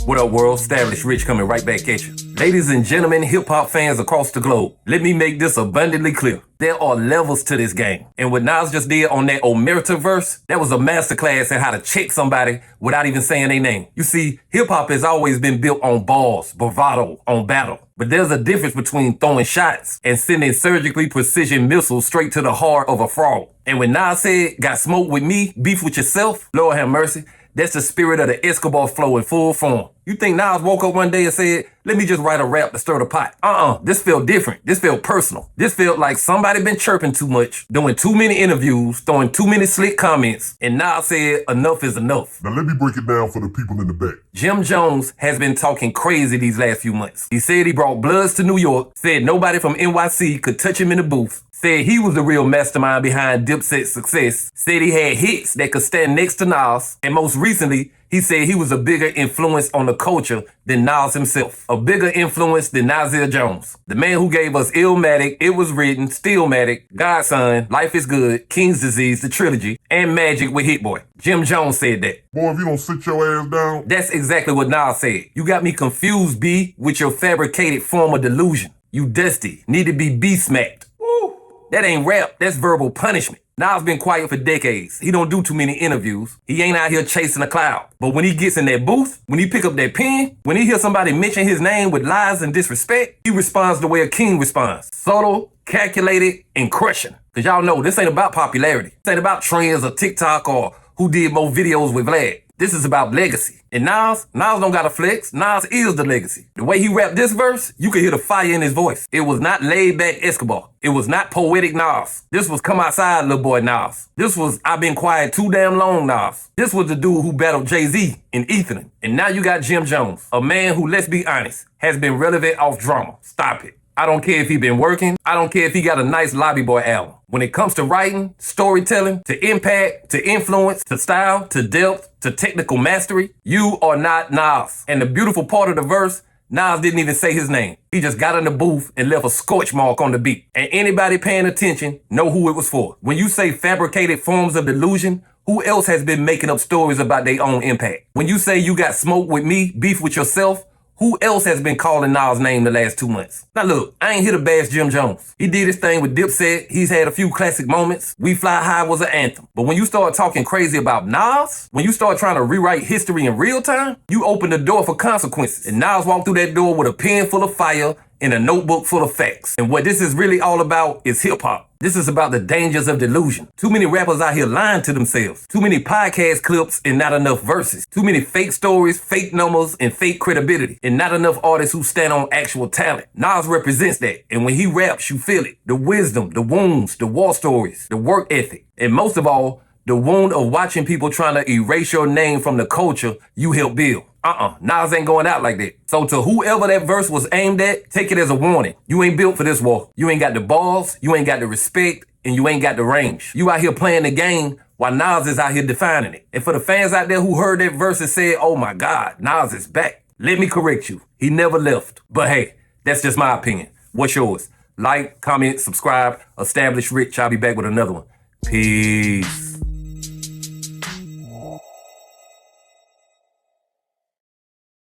What up, world? Established Rich coming right back at you. Ladies and gentlemen, hip-hop fans across the globe, let me make this abundantly clear. There are levels to this game. And what Nas just did on that Omerta verse, that was a masterclass in how to check somebody without even saying their name. You see, hip-hop has always been built on balls, bravado, on battle. But there's a difference between throwing shots and sending surgically precision missiles straight to the heart of a frog. And when Nas said, got smoke with me, beef with yourself, Lord have mercy, that's the spirit of the Escobar flow in full form. You think Nas woke up one day and said, let me just write a rap to stir the pot? This felt different. This felt personal. This felt like somebody been chirping too much, doing too many interviews, throwing too many slick comments, and Nas said, enough is enough. Now let me break it down for the people in the back. Jim Jones has been talking crazy these last few months. He said he brought Bloods to New York, said nobody from NYC could touch him in the booth, said he was the real mastermind behind Dipset's success, said he had hits that could stand next to Nas, and most recently, he said he was a bigger influence on the culture than Nas himself. A bigger influence than Nasir Jones. The man who gave us Illmatic, It Was Written, Stillmatic, Godson, Life Is Good, King's Disease, the trilogy, and Magic with Hit Boy. Jim Jones said that. Boy, if you don't sit your ass down. That's exactly what Nas said. You got me confused, B, with your fabricated form of delusion. You dusty, need to be B-smacked. Woo! That ain't rap, that's verbal punishment. Nas been quiet for decades. He don't do too many interviews. He ain't out here chasing a cloud. But when he gets in that booth, when he pick up that pen, when he hears somebody mention his name with lies and disrespect, he responds the way a king responds. Subtle, calculated, and crushing. Cause y'all know this ain't about popularity. This ain't about trends or TikTok or who did more videos with Vlad. This is about legacy. And Nas don't gotta flex. Nas is the legacy. The way he rapped this verse, you could hear the fire in his voice. It was not laid back Escobar. It was not poetic Nas. This was come outside little boy Nas. This was I've been quiet too damn long Nas. This was the dude who battled Jay-Z in Ethan. And now you got Jim Jones, a man who, let's be honest, has been relevant off drama. Stop it. I don't care if he been working. I don't care if he got a nice Lobby Boy album. When it comes to writing, storytelling, to impact, to influence, to style, to depth, to technical mastery, you are not Nas. And the beautiful part of the verse, Nas didn't even say his name. He just got in the booth and left a scorch mark on the beat. And anybody paying attention know who it was for. When you say fabricated forms of delusion, who else has been making up stories about their own impact? When you say you got smoke with me, beef with yourself, who else has been calling Nas' name the last 2 months? Now look, I ain't here to bash Jim Jones. He did his thing with Dipset. He's had a few classic moments. We Fly High was an anthem. But when you start talking crazy about Nas, when you start trying to rewrite history in real time, you open the door for consequences. And Nas walked through that door with a pen full of fire and a notebook full of facts. And what this is really all about is hip-hop. This is about the dangers of delusion. Too many rappers out here lying to themselves. Too many podcast clips and not enough verses. Too many fake stories, fake numbers, and fake credibility. And not enough artists who stand on actual talent. Nas represents that. And when he raps, you feel it. The wisdom, the wounds, the war stories, the work ethic. And most of all, the wound of watching people trying to erase your name from the culture you helped build. Nas ain't going out like that. So to whoever that verse was aimed at, take it as a warning. You ain't built for this war. You ain't got the balls, you ain't got the respect, and you ain't got the range. You out here playing the game while Nas is out here defining it. And for the fans out there who heard that verse and said, oh my God, Nas is back. Let me correct you. He never left. But hey, that's just my opinion. What's yours? Like, comment, subscribe, Established Rich. I'll be back with another one. Peace.